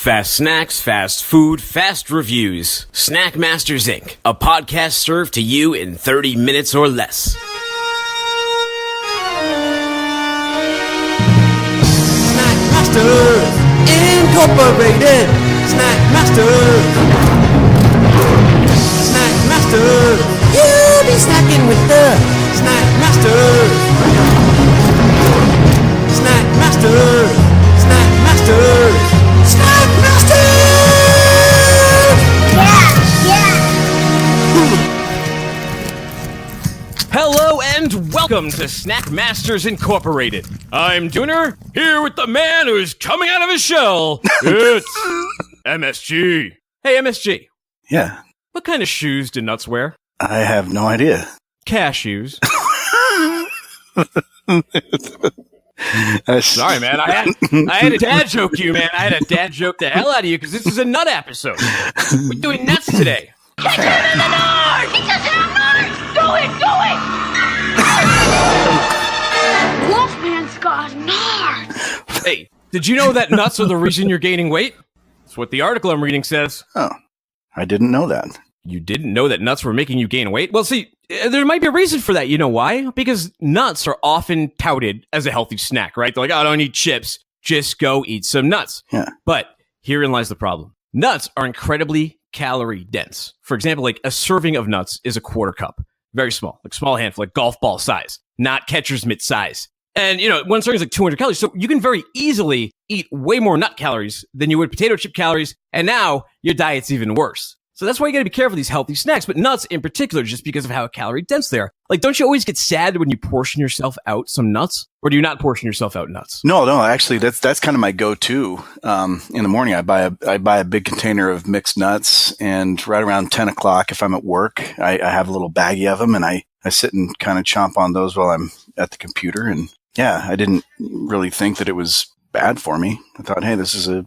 Fast snacks, fast food, fast reviews. Snack Masters Inc., a podcast served to you in 30 minutes or less. Snack Masters Incorporated. Snack Masters. Snack Masters. You'll be snacking with the Snack Masters. Snack Masters. Snack Masters. Snack Masters! Yeah! Hello and welcome to Snack Masters Incorporated. I'm Dooner, here with the man who's coming out of his shell. It's MSG. Hey, MSG. Yeah. What kind of shoes do nuts wear? I have no idea. Cashews. Sorry, man. I had a dad joke you, man. I had a dad joke the hell out of you because this is a nut episode. We're doing nuts today. Get down in the north! He doesn't have nuts! Do it! Wolfman's got nuts! Hey, did you know that nuts are the reason you're gaining weight? That's what the article I'm reading says. Oh, I didn't know that. You didn't know that nuts were making you gain weight? Well, see, there might be a reason for that. You know why? Because nuts are often touted as a healthy snack, right? They're like, oh, I don't eat chips. Just go eat some nuts. Yeah. But herein lies the problem. Nuts are incredibly calorie dense. For example, like a serving of nuts is a quarter cup. Very small, like small handful, like golf ball size, not catcher's mitt size. And, you know, one serving is like 200 calories. So you can very easily eat way more nut calories than you would potato chip calories. And now your diet's even worse. So that's why you gotta be careful with these healthy snacks, but nuts in particular, just because of how calorie dense they are. Like, don't you always get sad when you portion yourself out some nuts? Or do you not portion yourself out nuts? No, actually, that's kind of my go-to. In the morning, I buy a big container of mixed nuts, and right around 10 o'clock, if I'm at work, I have a little baggie of them, and I sit and kind of chomp on those while I'm at the computer. And yeah, I didn't really think that it was bad for me. I thought, hey, this is a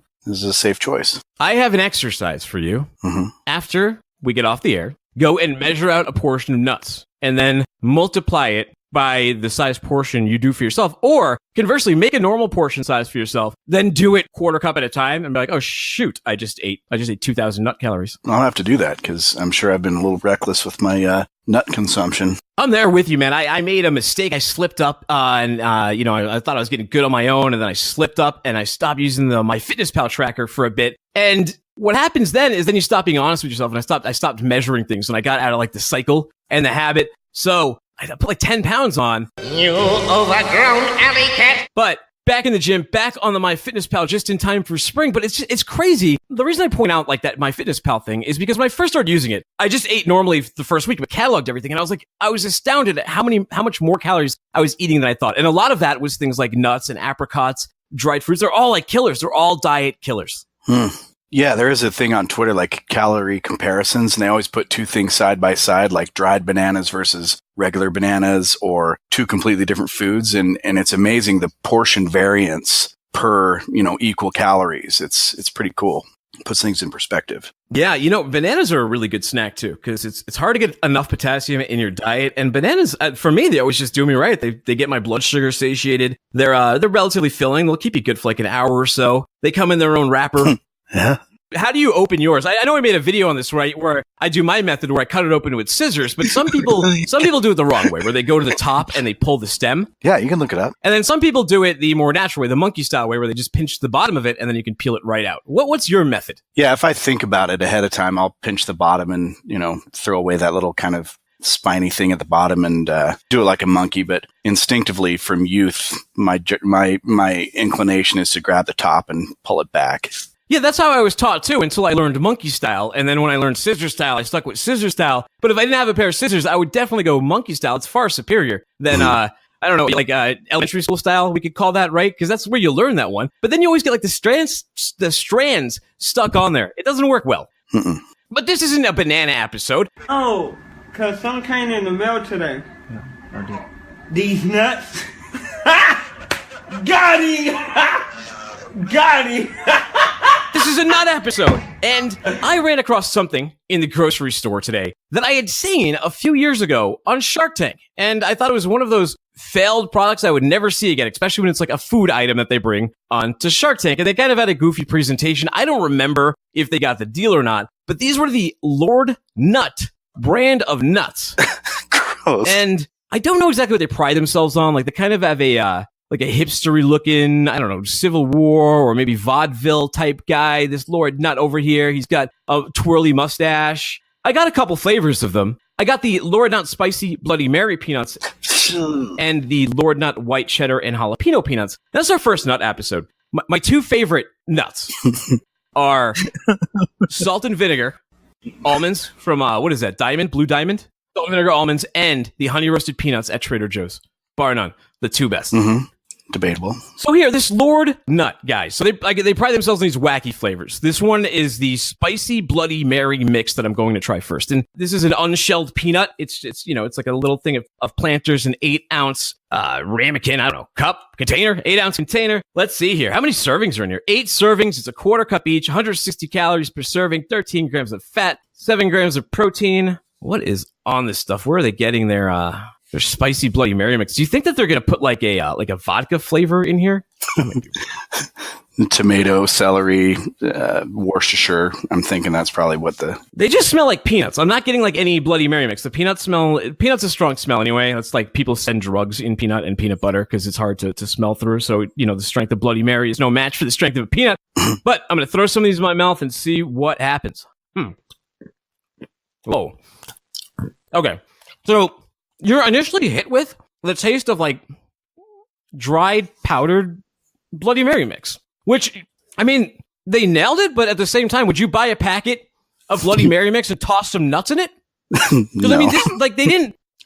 safe choice. I have an exercise for you. Mm-hmm. After we get off the air, go and measure out a portion of nuts and then multiply it by the size portion you do for yourself. Or conversely, make a normal portion size for yourself, then do it quarter cup at a time and be like, oh shoot, I just ate 2,000 nut calories. I'll have to do that because I'm sure I've been a little reckless with my nut consumption. I'm there with you, man. I made a mistake. I slipped up and I thought I was getting good on my own, and then I slipped up and I stopped using the MyFitnessPal tracker for a bit. And what happens then is you stop being honest with yourself, and I stopped measuring things, and I got out of like the cycle and the habit. So I put like 10 pounds on. You overgrown alley cat. But back in the gym, back on the MyFitnessPal just in time for spring. But it's crazy. The reason I point out like that MyFitnessPal thing is because when I first started using it, I just ate normally the first week, but cataloged everything. And I was astounded at how much more calories I was eating than I thought. And a lot of that was things like nuts and apricots, dried fruits. They're all like killers. They're all diet killers. Yeah, there is a thing on Twitter like calorie comparisons, and they always put two things side by side, like dried bananas versus regular bananas, or two completely different foods. And it's amazing the portion variance per, equal calories. It's pretty cool. It puts things in perspective. Yeah, bananas are a really good snack too, because it's hard to get enough potassium in your diet. And bananas, for me, they always just do me right. They get my blood sugar satiated. They're relatively filling. They'll keep you good for like an hour or so. They come in their own wrapper. Yeah. How do you open yours? I know I made a video on this, right, where I do my method where I cut it open with scissors, but some people do it the wrong way, where they go to the top and they pull the stem. Yeah, you can look it up. And then some people do it the more natural way, the monkey style way, where they just pinch the bottom of it and then you can peel it right out. What's your method? Yeah, if I think about it ahead of time, I'll pinch the bottom and, throw away that little kind of spiny thing at the bottom and do it like a monkey. But instinctively from youth, my inclination is to grab the top and pull it back. Yeah, that's how I was taught too, until I learned monkey style. And then when I learned scissor style, I stuck with scissor style. But if I didn't have a pair of scissors, I would definitely go monkey style. It's far superior than, I don't know, like elementary school style, we could call that, right? Because that's where you learn that one. But then you always get like the strands stuck on there. It doesn't work well. Mm-mm. But this isn't a banana episode. Oh, because some came in the mail today. Yeah, I did. These nuts. Got him! Got him! This is is a nut episode. And I ran across something in the grocery store today that I had seen a few years ago on Shark Tank. And I thought it was one of those failed products I would never see again, especially when it's like a food item that they bring onto Shark Tank. And they kind of had a goofy presentation. I don't remember if they got the deal or not, but these were the Lord Nut brand of nuts. Gross. And I don't know exactly what they pride themselves on. Like they kind of have a hipstery looking, I don't know, Civil War or maybe vaudeville type guy. This Lord Nut over here, he's got a twirly mustache. I got a couple flavors of them. I got the Lord Nut Spicy Bloody Mary peanuts and the Lord Nut White Cheddar and Jalapeno peanuts. That's our first nut episode. My two favorite nuts are salt and vinegar almonds from, what is that, Blue Diamond? Salt and vinegar almonds and the honey roasted peanuts at Trader Joe's. Bar none. The two best. Mm-hmm. Debatable. So here, this Lord Nut, guys. So they pride themselves on these wacky flavors. This one is the Spicy Bloody Mary mix that I'm going to try first. And this is an unshelled peanut. It's like a little thing of Planters, an 8-ounce ramekin, I don't know, cup, container, 8-ounce container. Let's see here. How many servings are in here? 8 servings. It's a quarter cup each, 160 calories per serving, 13 grams of fat, 7 grams of protein. What is on this stuff? Where are they getting their Spicy Bloody Mary mix? Do you think that they're going to put like a vodka flavor in here? Tomato, celery, Worcestershire. I'm thinking that's probably what They just smell like peanuts. I'm not getting like any Bloody Mary mix. The peanuts a strong smell anyway. It's like people send drugs in peanut and peanut butter because it's hard to smell through. So, the strength of Bloody Mary is no match for the strength of a peanut. But I'm going to throw some of these in my mouth and see what happens. Whoa. Okay. So you're initially hit with the taste of like dried powdered Bloody Mary mix, which, I mean, they nailed it, but at the same time, would you buy a packet of Bloody Mary mix and toss some nuts in it? Because No. I mean,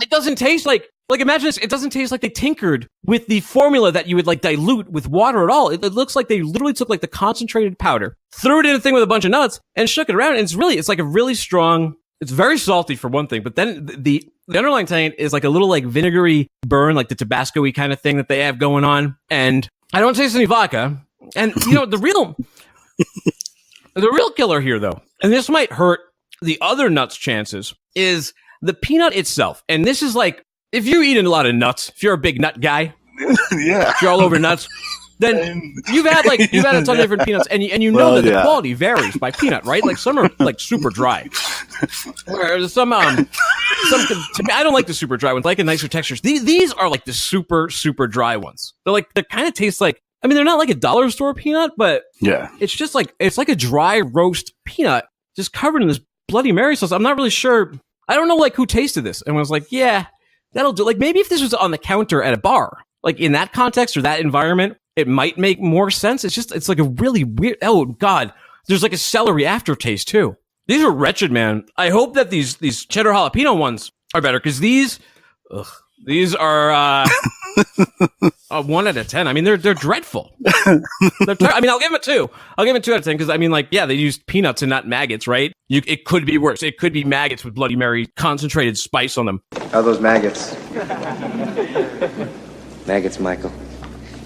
it doesn't taste like imagine this, it doesn't taste like they tinkered with the formula that you would like dilute with water at all. It looks like they literally took like the concentrated powder, threw it in a thing with a bunch of nuts and shook it around. And it's like a really strong, it's very salty for one thing, but then the underlying taste is like a little like vinegary burn, like the Tabasco-y kind of thing that they have going on. And I don't taste any vodka. And the real killer here though, and this might hurt the other nuts chances, is the peanut itself. And this is like, if you're eating a lot of nuts, if you're a big nut guy, Yeah. if you're all over nuts, then you've had a ton of different peanuts, and you know that the quality varies by peanut, right? Like some are like super dry, whereas some I don't like the super dry ones. I like a nicer textures. These are like the super dry ones. They kind of taste like, I mean, they're not like a dollar store peanut, but Yeah. it's just like it's like a dry roast peanut just covered in this Bloody Mary sauce. I'm not really sure. I don't know like who tasted this and was like, yeah, that'll do. Like maybe if this was on the counter at a bar, like in that context or that environment, it might make more sense. It's like a really weird, oh God, there's like a celery aftertaste too. These are wretched, man. I hope that these cheddar jalapeno ones are better, because these are 1 out of 10. I mean, they're dreadful. I mean, I'll give them a 2. I'll give them a 2 out of 10 because I mean, like, yeah, they used peanuts and not maggots, right? It could be worse. It could be maggots with Bloody Mary concentrated spice on them. How those maggots? Maggots, Michael.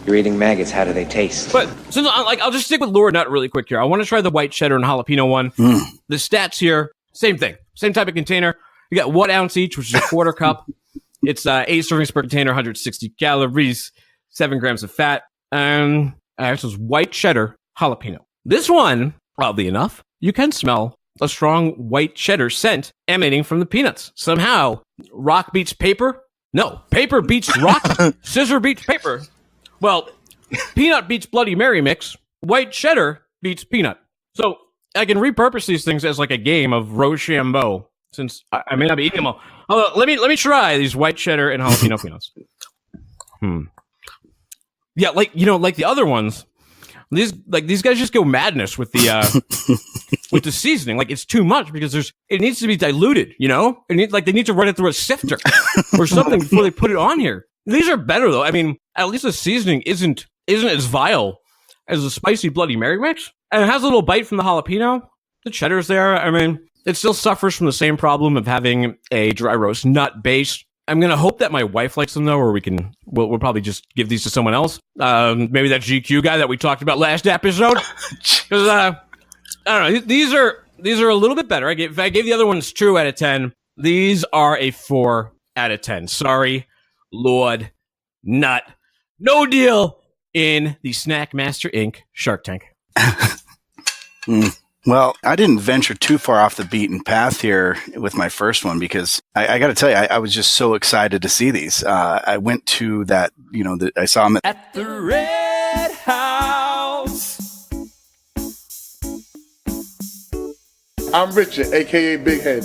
You're eating maggots. How do they taste? But since I'll just stick with Lord Nut really quick here. I want to try the white cheddar and jalapeno one. The stats here, same thing, same type of container. You got 1 ounce each, which is a quarter cup. It's 8 servings per container, 160 calories, 7 grams of fat. This is white cheddar jalapeno. This one, oddly enough, you can smell a strong white cheddar scent emanating from the peanuts. Somehow, rock beats paper. No, paper beats rock. Scissor beats paper. Well, peanut beats Bloody Mary mix. White cheddar beats peanut. So I can repurpose these things as like a game of Rochambeau, since I may not be eating them all. Let me try these white cheddar and jalapeno peanuts. Yeah, like the other ones. These guys just go madness with the with the seasoning. Like it's too much because it needs to be diluted. They need to run it through a sifter or something before they put it on here. These are better though. I mean, at least the seasoning isn't as vile as the spicy Bloody Mary mix, and it has a little bite from the jalapeno. The cheddar's there. I mean, it still suffers from the same problem of having a dry roast nut base. I'm gonna hope that my wife likes them though, or we'll probably just give these to someone else. Maybe that GQ guy that we talked about last episode, because I don't know. These are a little bit better. If I gave the other ones 2 out of 10, these are a 4 out of 10. Sorry, Lord Nut. No deal in the Snackmaster Inc. Shark Tank. Well, I didn't venture too far off the beaten path here with my first one because I got to tell you, I was just so excited to see these. I went to that, I saw them at the Red House. I'm Richard, a.k.a. Big Head.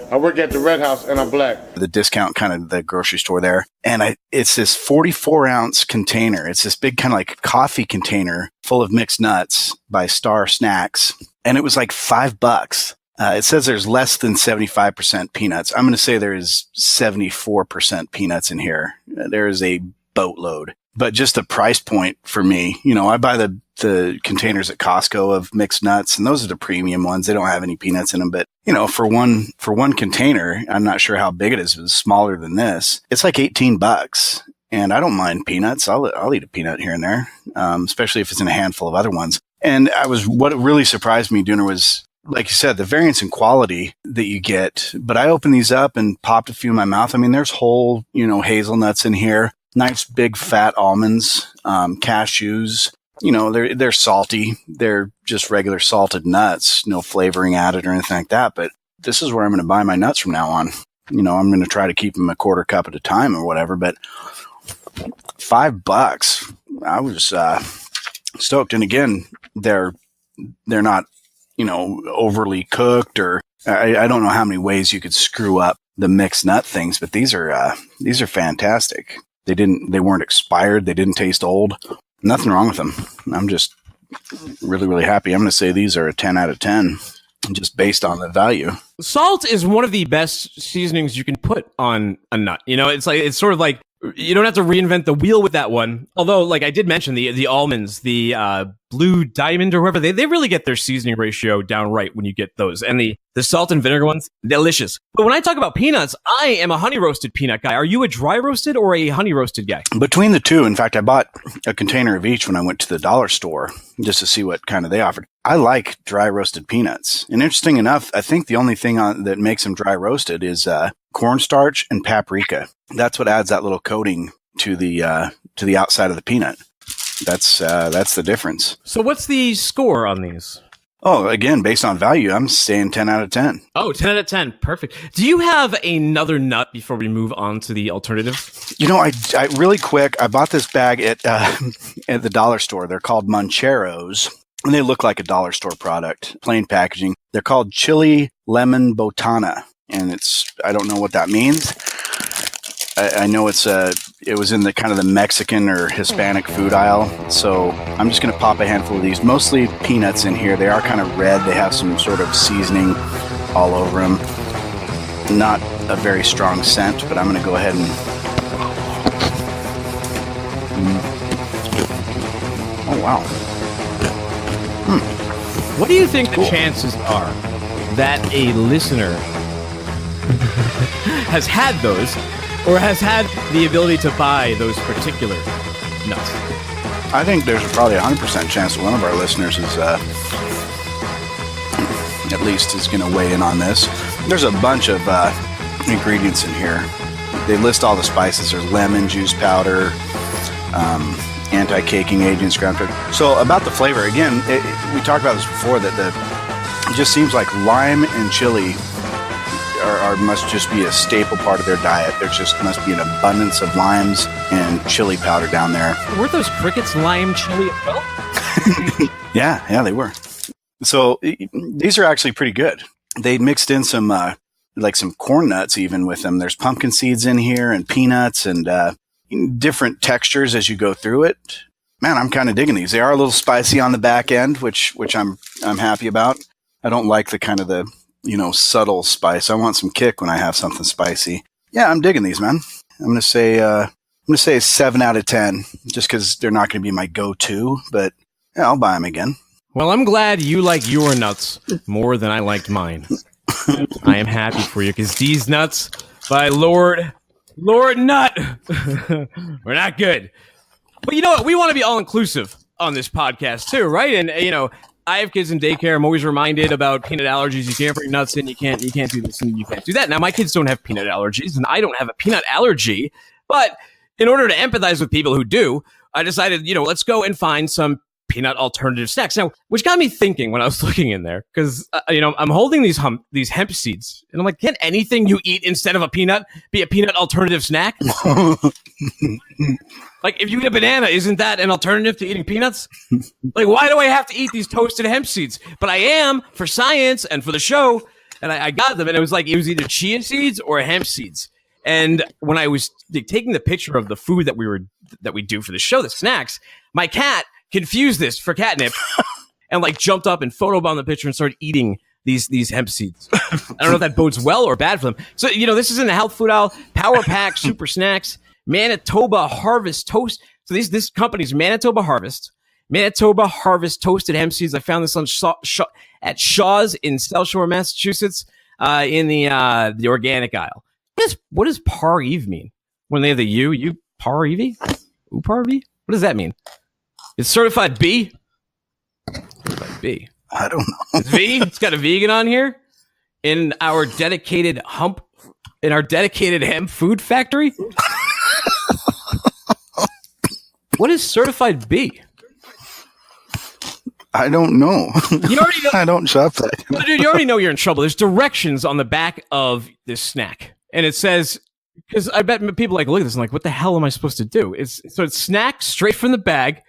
I work at the Red House, and I'm black. The discount kind of the grocery store there. And it's this 44-ounce container. It's this big kind of like coffee container full of mixed nuts by Star Snacks. And it was like $5. It says there's less than 75% peanuts. I'm going to say there is 74% peanuts in here. There is a boatload. But just the price point for me, I buy the containers at Costco of mixed nuts, and those are the premium ones. They don't have any peanuts in them. But, for one container, I'm not sure how big it is. It's smaller than this. It's like $18. And I don't mind peanuts. I'll eat a peanut here and there, especially if it's in a handful of other ones. And what really surprised me, Dooner, was, like you said, the variance in quality that you get. But I opened these up and popped a few in my mouth. I mean, there's whole, hazelnuts in here, nice big fat almonds, cashews. They're salty. They're just regular salted nuts, no flavoring added or anything like that. But this is where I'm going to buy my nuts from now on. I'm going to try to keep them a quarter cup at a time or whatever. But $5, I was stoked. And again, they're not, overly cooked, or I don't know how many ways you could screw up the mixed nut things. But these are fantastic. They weren't expired. They didn't taste old. Nothing wrong with them. I'm just really, really happy. I'm going to say these are a 10 out of 10, just based on the value. Salt is one of the best seasonings you can put on a nut. It's sort of like, you don't have to reinvent the wheel with that one. Although, like I did mention, the almonds, the Blue Diamond or whoever, they really get their seasoning ratio down right when you get those. And the salt and vinegar ones, delicious. But when I talk about peanuts, I am a honey roasted peanut guy. Are you a dry roasted or a honey roasted guy? Between the two, in fact, I bought a container of each when I went to the dollar store just to see what kind of they offered. I like dry roasted peanuts. And interesting enough, I think the only thing that makes them dry roasted is cornstarch and paprika. That's what adds that little coating to the outside of the peanut. That's the difference. So what's the score on these? Oh, again, based on value, I'm saying 10 out of 10. Oh, 10 out of 10. Perfect. Do you have another nut before we move on to the alternative? I really quick, I bought this bag at the dollar store. They're called Moncheros, and they look like a dollar store product, plain packaging. They're called Chili Lemon Botana, and I don't know what that means. I know it was in the kind of the Mexican or Hispanic food aisle. So I'm just going to pop a handful of these, mostly peanuts in here. They are kind of red. They have some sort of seasoning all over them. Not a very strong scent, but I'm going to go ahead and oh, wow. What do you think the chances are that a listener has had those, or has had the ability to buy those particular nuts? I think there's probably a 100% chance that one of our listeners is, at least is going to weigh in on this. There's a bunch of ingredients in here. They list all the spices. There's lemon juice powder, anti-caking agents, ground pepper. So about the flavor, again, we talked about this before, that it just seems like lime and chili must just be a staple part of their diet. There just must be an abundance of limes and chili powder down there. Were those crickets lime chili as well? Yeah, they were. So these are actually pretty good. They mixed in some some corn nuts even with them. There's pumpkin seeds in here and peanuts and different textures as you go through it. Man, I'm kind of digging these. They are a little spicy on the back end, which I'm happy about. I don't like the kind of the subtle spice. I want some kick when I have something spicy. Yeah, I'm digging these, man. I'm gonna say 7 out of 10, just because they're not gonna be my go-to, but yeah, I'll buy them again. Well, I'm glad you like your nuts more than I liked mine. I am happy for you, because these nuts, by Lord Nut, we're not good. But you know what? We want to be all-inclusive on this podcast too, right? And, I have kids in daycare. I'm always reminded about peanut allergies. You can't bring nuts in. You can't do this and you can't do that. Now, my kids don't have peanut allergies, and I don't have a peanut allergy. But in order to empathize with people who do, I decided, let's go and find some peanut alternative snacks. Now, which got me thinking when I was looking in there, because, I'm holding these hemp seeds, and I'm like, can anything you eat instead of a peanut be a peanut alternative snack? Like, if you eat a banana, isn't that an alternative to eating peanuts? Like, why do I have to eat these toasted hemp seeds? But I am, for science and for the show, and I got them, and it was either chia seeds or hemp seeds. And when I was taking the picture of the food that we do for the show, the snacks, my cat confused this for catnip and jumped up and photobombed the picture and started eating these hemp seeds. I don't know if that bodes well or bad for them. So, this is in the health food aisle, Power Pack Super Snacks, Manitoba Harvest Toast. So this company's Manitoba Harvest toasted hemp seeds. I found this on at Shaw's in South Shore, Massachusetts, in the organic aisle. What does Par Eve mean? When they have the U Par Eve? Par Eve? What does that mean? It's certified B? Certified B. I don't know. It's V? It's got a vegan on here? In our dedicated hemp food factory? What is certified B? I don't know. You already know. I don't shop there. Dude, you already know you're in trouble. There's directions on the back of this snack. And it says, because I bet people look at this and what the hell am I supposed to do? It's snack straight from the bag,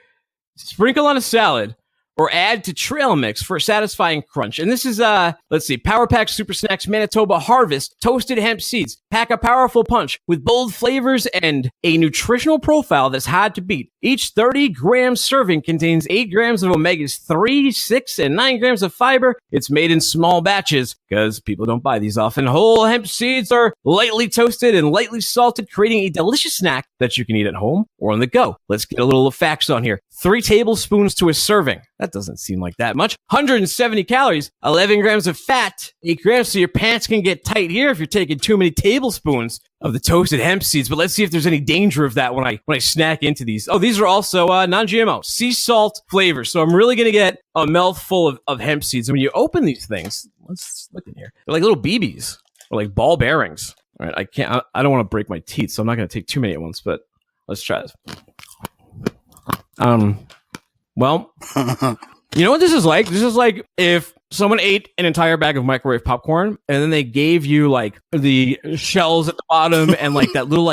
sprinkle on a salad, or add to trail mix for a satisfying crunch. And this is, Power Pack Super Snacks Manitoba Harvest Toasted Hemp Seeds. Pack a powerful punch with bold flavors and a nutritional profile that's hard to beat. Each 30-gram serving contains 8 grams of omegas-3, 6, and 9 grams of fiber. It's made in small batches because people don't buy these often. Whole hemp seeds are lightly toasted and lightly salted, creating a delicious snack that you can eat at home or on the go. Let's get a little facts on here. 3 tablespoons to a serving. That doesn't seem like that much. 170 calories, 11 grams of fat, 8 grams, so your pants can get tight here if you're taking too many tablespoons of the toasted hemp seeds. But let's see if there's any danger of that when I snack into these. Oh, these are also non-GMO, sea salt flavor. So I'm really going to get a mouthful of hemp seeds. And when you open these things, let's look in here. They're like little BBs or like ball bearings. All right, I don't want to break my teeth, so I'm not going to take too many at once, but let's try this. Well, you know what this is like? This is like if someone ate an entire bag of microwave popcorn and then they gave you the shells at the bottom and that little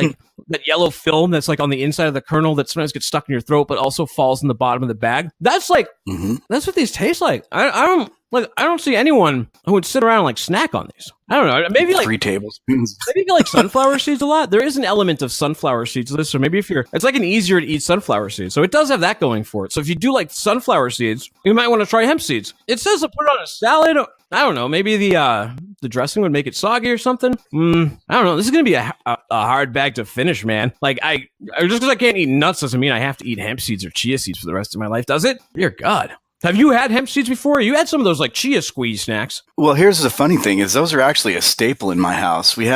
that yellow film that's on the inside of the kernel that sometimes gets stuck in your throat but also falls in the bottom of the bag. That's that's what these taste like. I don't see anyone who would sit around and snack on these. I don't know. Maybe 3 tablespoons. Maybe if you like sunflower seeds a lot. There is an element of sunflower seeds to this. So maybe it's an easier to eat sunflower seeds. So it does have that going for it. So if you do like sunflower seeds, you might want to try hemp seeds. It says to put it on a salad. I don't know. Maybe the dressing would make it soggy or something. I don't know. This is going to be a hard bag to finish, man. Just because I can't eat nuts doesn't mean I have to eat hemp seeds or chia seeds for the rest of my life, does it? Dear God. Have you had hemp seeds before? You had some of those chia squeeze snacks. Well, here's the funny thing is those are actually a staple in my house. We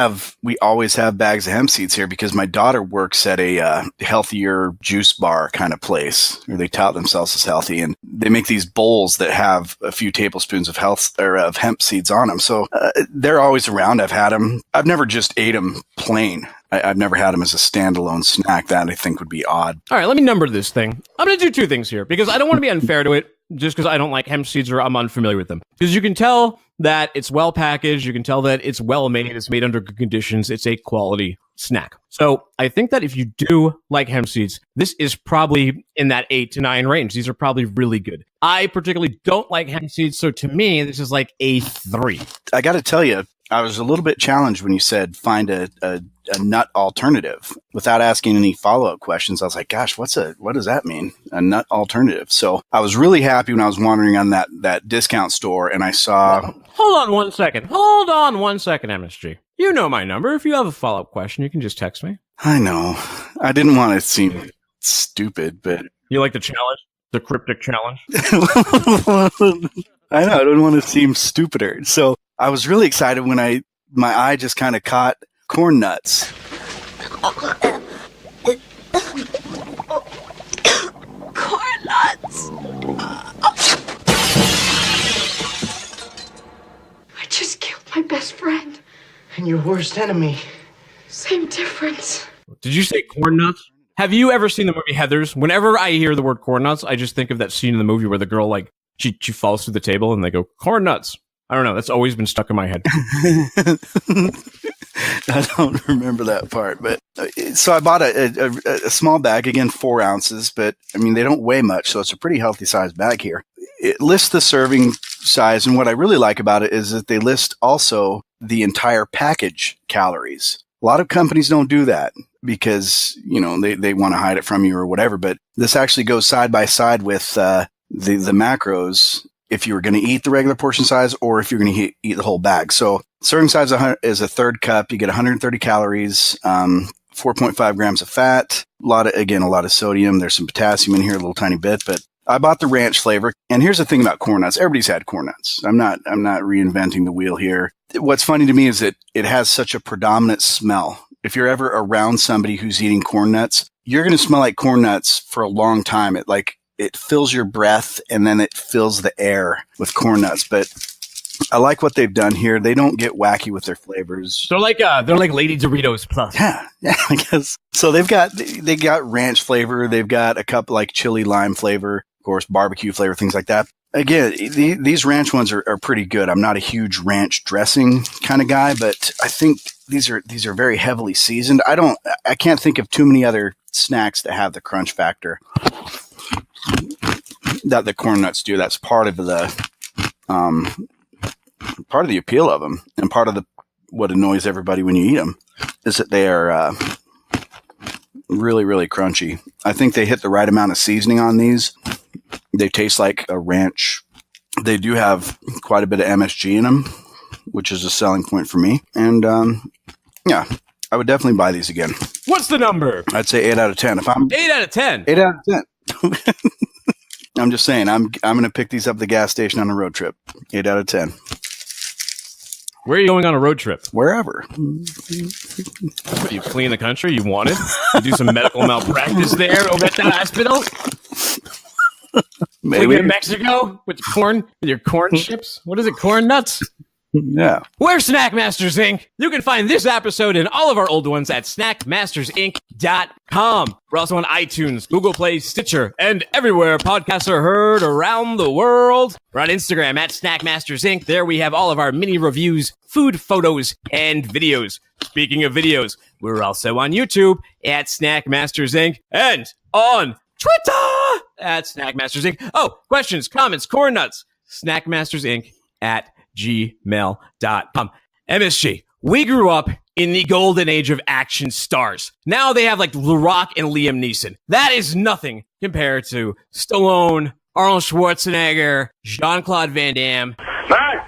always have bags of hemp seeds here because my daughter works at a healthier juice bar kind of place where they tout themselves as healthy, and they make these bowls that have a few tablespoons of hemp seeds on them. So they're always around. I've had them. I've never just ate them plain. I've never had them as a standalone snack. That I think would be odd. All right, let me number this thing. I'm going to do 2 things here because I don't want to be unfair to it just because I don't like hemp seeds or I'm unfamiliar with them. Because you can tell that it's well packaged. You can tell that it's well made. It's made under good conditions. It's a quality snack. So I think that if you do like hemp seeds, this is probably in that 8 to 9 range. These are probably really good. I particularly don't like hemp seeds. So to me, this is like a 3. I got to tell you, I was a little bit challenged when you said find a nut alternative. Without asking any follow-up questions, I was like, gosh, what does that mean? A nut alternative. So I was really happy when I was wandering on that discount store and I saw... Hold on one second, MSG. You know my number. If you have a follow-up question, you can just text me. I know. I didn't want to seem stupid, but... You like the challenge? The cryptic challenge? I know. I don't want to seem stupider. So I was really excited when my eye just kind of caught corn nuts. Corn nuts. My best friend. And your worst enemy. Same difference. Did you say corn nuts? Have you ever seen the movie Heathers? Whenever I hear the word corn nuts, I just think of that scene in the movie where the girl, like, she falls through the table and they go, corn nuts. I don't know. That's always been stuck in my head. I don't remember that part, but so I bought a small bag, again, 4 ounces, but I mean, they don't weigh much, so it's a pretty healthy sized bag here. It lists the serving size, and what I really like about it is that they list also the entire package calories. A lot of companies don't do that because, you know, they want to hide it from you or whatever, but this actually goes side by side with the macros if you were going to eat the regular portion size or if you're going to eat the whole bag. So serving size is a third cup. You get 130 calories, 4.5 grams of fat, a lot of sodium. There's some potassium in here, a little tiny bit, but I bought the ranch flavor. And here's the thing about corn nuts. Everybody's had corn nuts. I'm not reinventing the wheel here. What's funny to me is that it has such a predominant smell. If you're ever around somebody who's eating corn nuts, you're going to smell like corn nuts for a long time. It fills your breath and then it fills the air with corn nuts. But I like what they've done here. They don't get wacky with their flavors. They're like Lady Doritos Plus. Yeah, I guess. So they got ranch flavor. They've got a couple like chili lime flavor, of course, barbecue flavor, things like that. Again, these ranch ones are pretty good. I'm not a huge ranch dressing kind of guy, but I think these are very heavily seasoned. I can't think of too many other snacks that have the crunch factor that the corn nuts do. That's part of the appeal of them, and part of what annoys everybody when you eat them is that they are really, really crunchy. I think they hit the right amount of seasoning on these. They taste like a ranch. They do have quite a bit of MSG in them, which is a selling point for me. And yeah, I would definitely buy these again. What's the number? I'd say 8 out of 10. 8 out of 10. 8 out of 10. I'm just saying, I'm going to pick these up at the gas station on a road trip. 8 out of 10. Where are you going on a road trip? Wherever. What, you fleeing the country? You wanted? You do some medical malpractice there over at the hospital? Maybe in Mexico with your corn chips? What is it? Corn nuts? Yeah. We're Snackmasters Inc. You can find this episode and all of our old ones at snackmastersinc.com. We're also on iTunes, Google Play, Stitcher, and everywhere podcasts are heard around the world. We're on Instagram at Snackmasters Inc. There we have all of our mini reviews, food photos, and videos. Speaking of videos, we're also on YouTube at Snackmasters Inc. and on Twitter at Snackmasters Inc. Oh, questions, comments, corn nuts, Snackmasters Inc. at gmail.com. MSG, we grew up in the golden age of action stars. Now they have like The Rock and Liam Neeson. That is nothing compared to Stallone, Arnold Schwarzenegger, Jean-Claude Van Damme, Mark!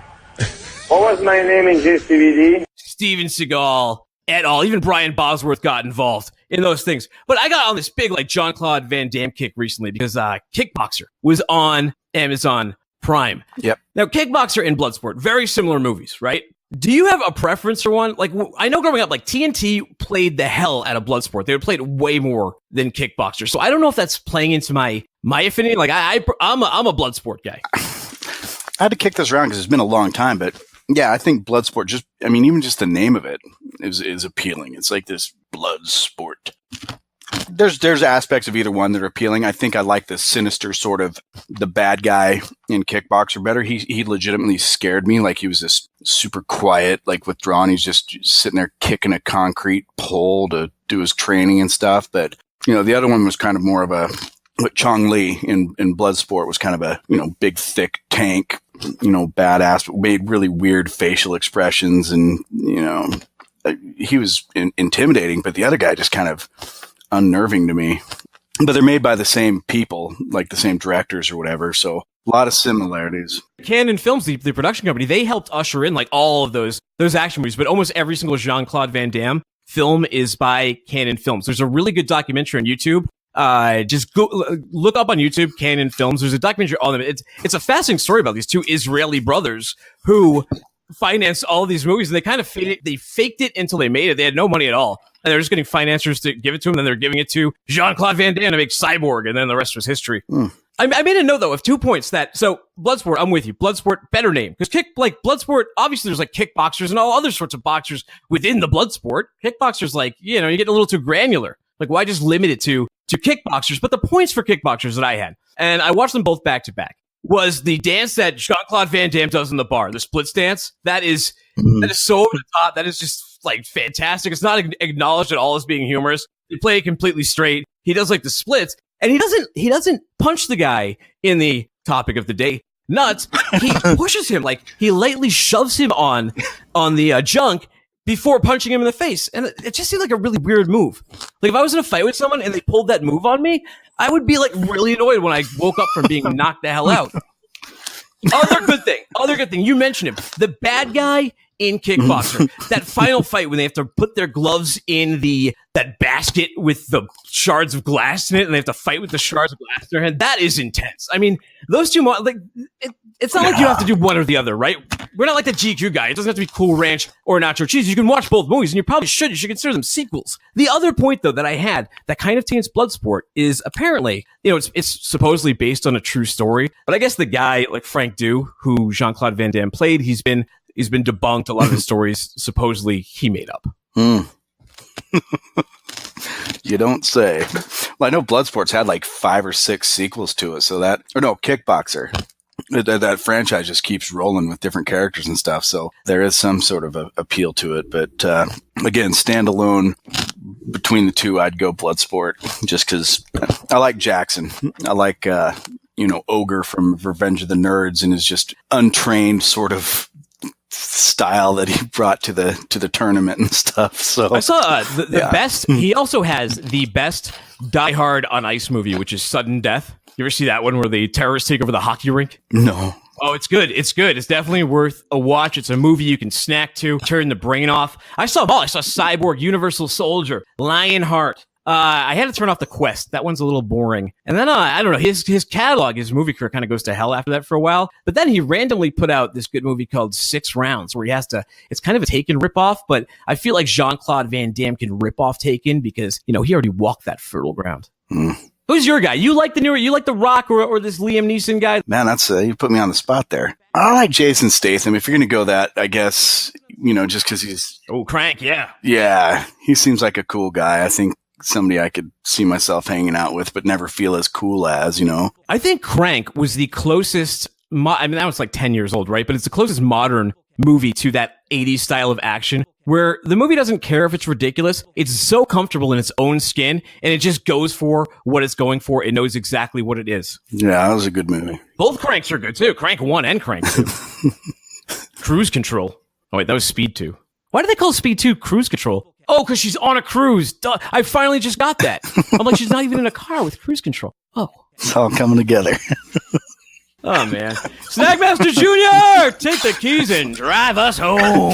What was my name in JCVD? Steven Seagal, et al. Even Brian Bosworth got involved in those things. But I got on this big like Jean-Claude Van Damme kick recently because Kickboxer was on Amazon Prime. Yep. Now, Kickboxer and Bloodsport, very similar movies, right? Do you have a preference for one? Like, I know growing up, like TNT played the hell out of Bloodsport. They would play it way more than Kickboxer. So I don't know if that's playing into my affinity. Like, I'm a Bloodsport guy. I had to kick this around because it's been a long time, but yeah, I think Bloodsport even just the name of it is appealing. It's like this blood sport. There's aspects of either one that are appealing. I think I like the sinister sort of the bad guy in Kickboxer better. He legitimately scared me. Like he was this super quiet, like withdrawn. He's just sitting there kicking a concrete pole to do his training and stuff. But you know, the other one was kind of more of what Chong Li in Bloodsport was kind of a, you know, big thick tank, you know, badass, but made really weird facial expressions, and you know, he was intimidating. But the other guy just kind of unnerving to me. But they're made by the same people, like the same directors or whatever, so a lot of similarities. Canon Films, the production company, they helped usher in like all of those action movies, but almost every single Jean-Claude Van Damme film is by Canon Films. There's a really good documentary on YouTube. Just go look up on YouTube Canon Films. There's a documentary on them. It's a fascinating story about these two Israeli brothers who financed all of these movies, and they kind of faked it until they made it. They had no money at all, and they're just getting financiers to give it to them. Then they're giving it to Jean-Claude Van Damme to make Cyborg, and then the rest was history. I made a note though of 2 points so Bloodsport, I'm with you. Bloodsport, better name. Because Bloodsport, obviously there's like kickboxers and all other sorts of boxers within the Bloodsport. Kickboxers, like, you get a little too granular. Like, why just limit it to kickboxers? But the points for kickboxers that I had, and I watched them both back to back, was the dance that Jean-Claude Van Damme does in the bar, the split stance. That is so over the top. That is just like fantastic. It's not acknowledged at all as being humorous. They play it completely straight. He does like the splits. And he doesn't punch the guy in the topic of the day, nuts. He pushes him, like he lightly shoves him on the junk before punching him in the face. And it just seemed like a really weird move. Like if I was in a fight with someone and they pulled that move on me, I would be like really annoyed when I woke up from being knocked the hell out. Other good thing. You mentioned him. The bad guy in Kickboxer. That final fight when they have to put their gloves in that basket with the shards of glass in it, and they have to fight with the shards of glass in their hand. That is intense. I mean, those two, it's not like you have to do one or the other, right? We're not like the GQ guy. It doesn't have to be Cool Ranch or Nacho Cheese. You can watch both movies, and you probably should. You should consider them sequels. The other point, though, that I had that kind of taints Bloodsport is apparently, it's supposedly based on a true story, but I guess the guy like Frank Du, who Jean-Claude Van Damme played, he's been debunked. A lot of his stories supposedly he made up. You don't say. Well, I know Bloodsport's had like 5 or 6 sequels to it. So Kickboxer. That franchise just keeps rolling with different characters and stuff. So there is some sort of appeal to it. But again, standalone between the two, I'd go Bloodsport just because I like Jackson. I like, Ogre from Revenge of the Nerds and his just untrained sort of style that he brought to the tournament and stuff. So I saw the best. He also has the best Die Hard on Ice movie, which is Sudden Death. You ever see that one where the terrorists take over the hockey rink? No. Oh, it's good. It's good. It's definitely worth a watch. It's a movie you can snack to, turn the brain off. I saw them all. I saw Cyborg, Universal Soldier, Lionheart. I had to turn off The Quest. That one's a little boring. And then, I don't know, his catalog, his movie career kind of goes to hell after that for a while. But then he randomly put out this good movie called 6 Rounds, where it's kind of a Taken ripoff, but I feel like Jean-Claude Van Damme can rip off Taken because, he already walked that fertile ground. Who's your guy? You like The Rock or this Liam Neeson guy? Man, that's, you put me on the spot there. I like Jason Statham. If you're going to go that, I guess, just because he's... Oh, Crank, yeah. Yeah, he seems like a cool guy. I think somebody I could see myself hanging out with, but never feel as cool as, I think Crank was the closest, that was like 10 years old, right? But it's the closest modern movie to that 80s style of action where the movie doesn't care if it's ridiculous. It's so comfortable in its own skin and it just goes for what it's going for. It knows exactly what it is. Yeah, that was a good movie. Both Cranks are good too. Crank 1 and Crank 2. Cruise Control. Oh wait, that was Speed 2. Why do they call Speed 2 Cruise Control? Oh, because she's on a cruise. Duh. I finally just got that. I'm like, she's not even in a car with cruise control. Oh. It's all coming together. Oh, man. Snackmaster Jr., take the keys and drive us home.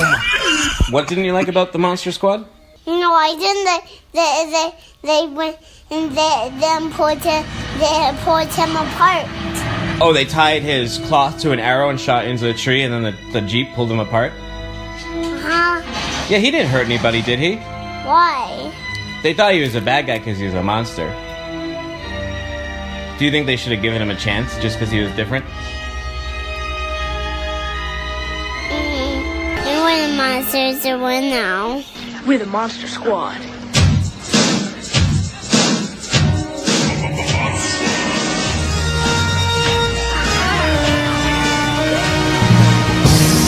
What didn't you like about the Monster Squad? I didn't. They went and then pulled him apart. Oh, they tied his cloth to an arrow and shot into a tree, and then the Jeep pulled him apart? Uh-huh. Yeah, he didn't hurt anybody, did he? Why? They thought he was a bad guy because he was a monster. Do you think they should have given him a chance just because he was different? And we're the monsters that win now. We're the Monster Squad.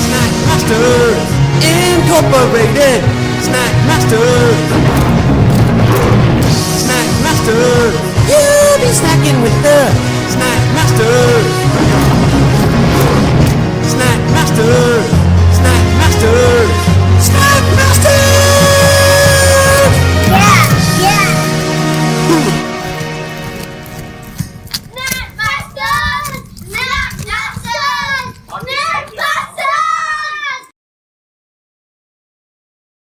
Snackmasters Incorporated. Snackmasters. You'll be snacking with the Snackmasters.